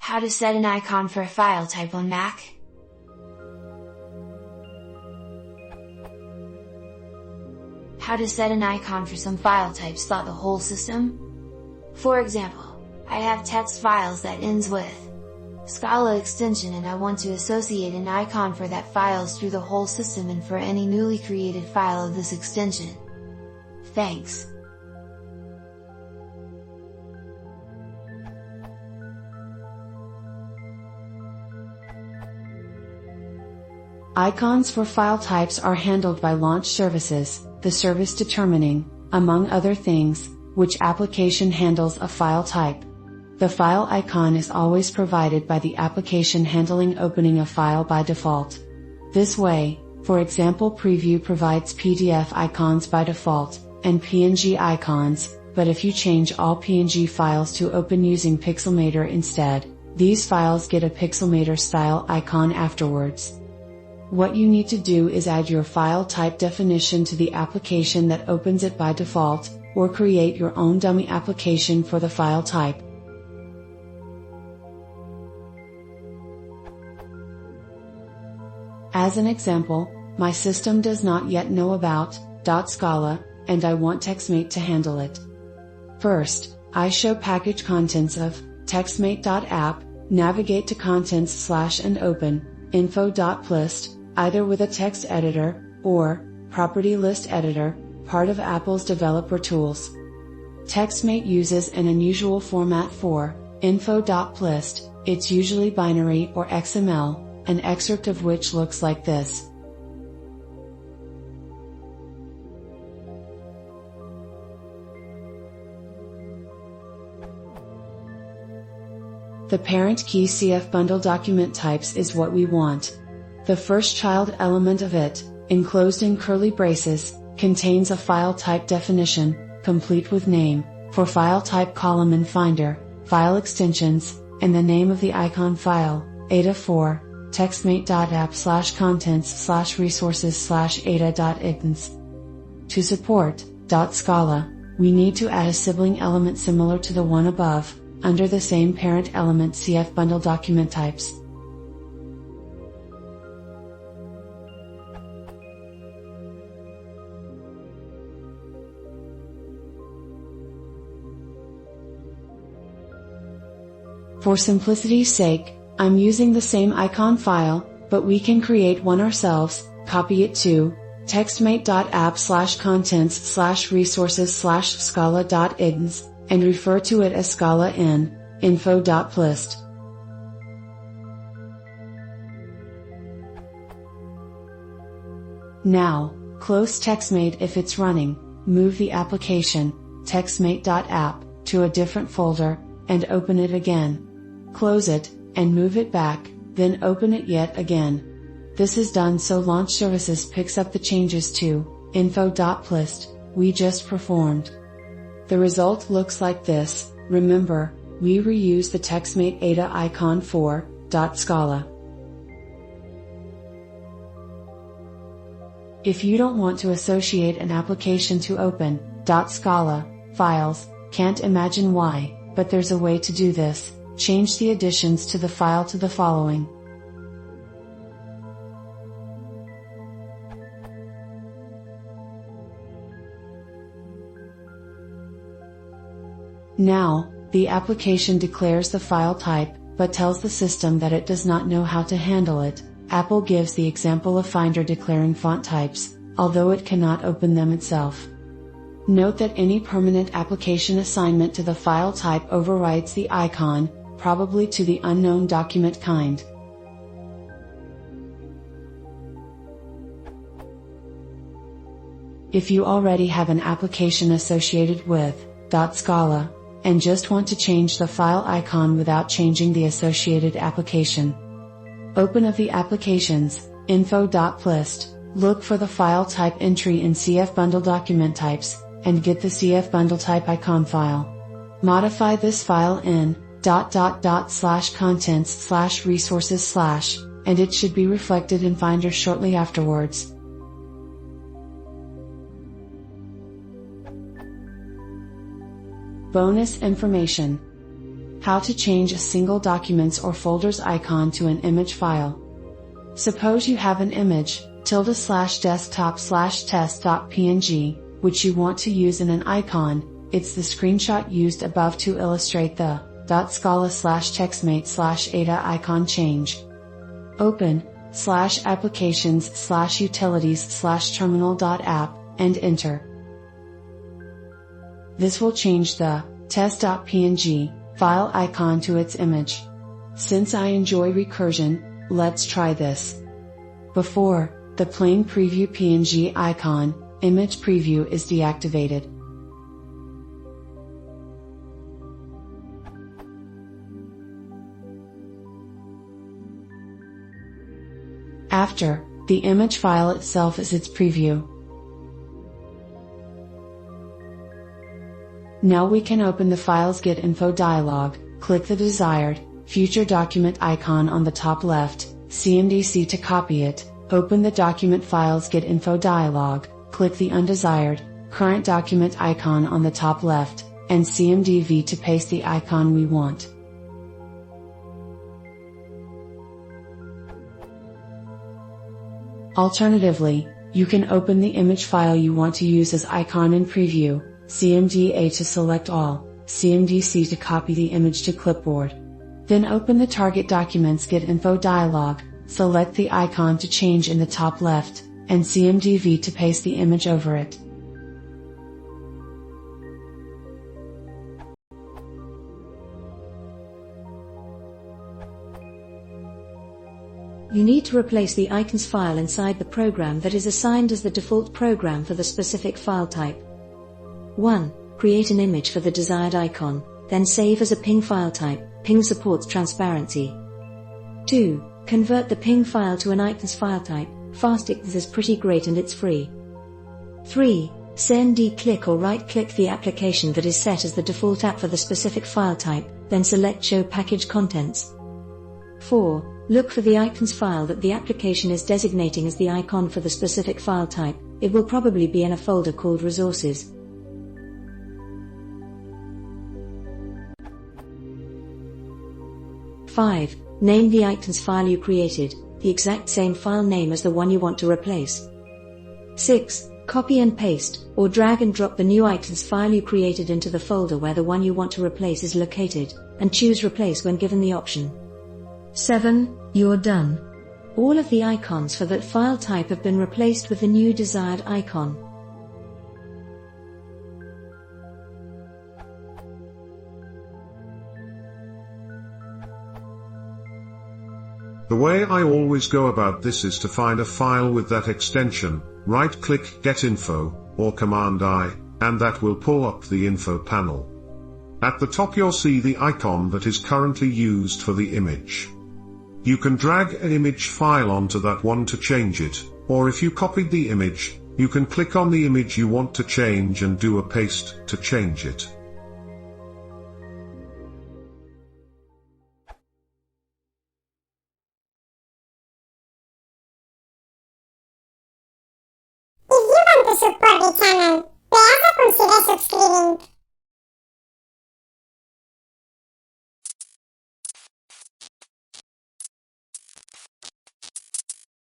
How to set an icon for a file type on Mac? How to set an icon for some file types throughout the whole system? For example, I have text files that ends with Scala extension and I want to associate an icon for that files through the whole system and for any newly created file of this extension. Thanks. Icons for file types are handled by launch services, the service determining, among other things, which application handles a file type. The file icon is always provided by the application handling opening a file by default. This way, for example, Preview provides PDF icons by default, and PNG icons, but if you change all PNG files to open using Pixelmator instead, these files get a Pixelmator style icon afterwards. What you need to do is add your file type definition to the application that opens it by default, or create your own dummy application for the file type. As an example, my system does not yet know about .scala, and I want TextMate to handle it. First, I show package contents of textmate.app, navigate to contents / and open info.plist, either with a text editor, or property list editor, part of Apple's developer tools. TextMate uses an unusual format for info.plist, it's usually binary or XML, an excerpt of which looks like this. The parent key CF bundle document types is what we want. The first child element of it, enclosed in curly braces, contains a file type definition, complete with name, for file type column in Finder, file extensions, and the name of the icon file, ADA for textmate.app/contents/resources/ada.icons. To support .scala, we need to add a sibling element similar to the one above, under the same parent element CF bundle document types. For simplicity's sake, I'm using the same icon file, but we can create one ourselves, copy it to textmate.app/contents/resources/scala.icons, and refer to it as Scala in info.plist. Now, close TextMate if it's running, move the application, textmate.app, to a different folder, and open it again. Close it, and move it back, then open it yet again. This is done so launch services picks up the changes to info.plist we just performed. The result looks like this. Remember, we reuse the TextMate ADA icon for .scala. If you don't want to associate an application to open .scala files, can't imagine why, but there's a way to do this. Change the additions to the file to the following. Now, the application declares the file type, but tells the system that it does not know how to handle it. Apple gives the example of Finder declaring font types, although it cannot open them itself. Note that any permanent application assignment to the file type overrides the icon, probably to the unknown document kind. If you already have an application associated with .scala, and just want to change the file icon without changing the associated application, open of the applications, info.plist, look for the file type entry in CF bundle document types, and get the CF bundle type icon file. Modify this file in /contents/resources/ and it should be reflected in Finder shortly afterwards. Bonus information. How to change a single document's or folder's icon to an image file. Suppose you have an image, ~desktop/test.png, which you want to use in an icon. It's the screenshot used above to illustrate the .scala/textmate/ada icon change. Open /applications/utilities/terminal.app and enter. This will change the test.png file icon to its image. Since I enjoy recursion, let's try this. Before, the plain preview PNG icon, image preview is deactivated. After, the image file itself is its preview. Now we can open the Files Get Info dialog, click the desired, future document icon on the top left, CMD-C to copy it, open the Document Files Get Info dialog, click the undesired, current document icon on the top left, and CMD-V to paste the icon we want. Alternatively, you can open the image file you want to use as icon in preview, CMD-A to select all, CMD-C to copy the image to clipboard. Then open the Target Documents Get Info dialog, select the icon to change in the top left, and CMD-V to paste the image over it. You need to replace the icons file inside the program that is assigned as the default program for the specific file type. 1. Create an image for the desired icon, then save as a PNG file type. PNG supports transparency. 2. Convert the PNG file to an icons file type. FastIcons is pretty great and it's free. 3. Click or right-click the application that is set as the default app for the specific file type, then select Show Package Contents. 4. Look for the icons file that the application is designating as the icon for the specific file type. It will probably be in a folder called Resources. 5. Name the icons file you created, the exact same file name as the one you want to replace. 6. Copy and paste, or drag and drop the new icons file you created into the folder where the one you want to replace is located, and choose Replace when given the option. 7. You're done. All of the icons for that file type have been replaced with the new desired icon. The way I always go about this is to find a file with that extension, right-click Get Info, or Command-I, and that will pull up the info panel. At the top you'll see the icon that is currently used for the image. You can drag an image file onto that one to change it, or if you copied the image, you can click on the image you want to change and do a paste to change it. If you want to support the channel, please consider subscribing.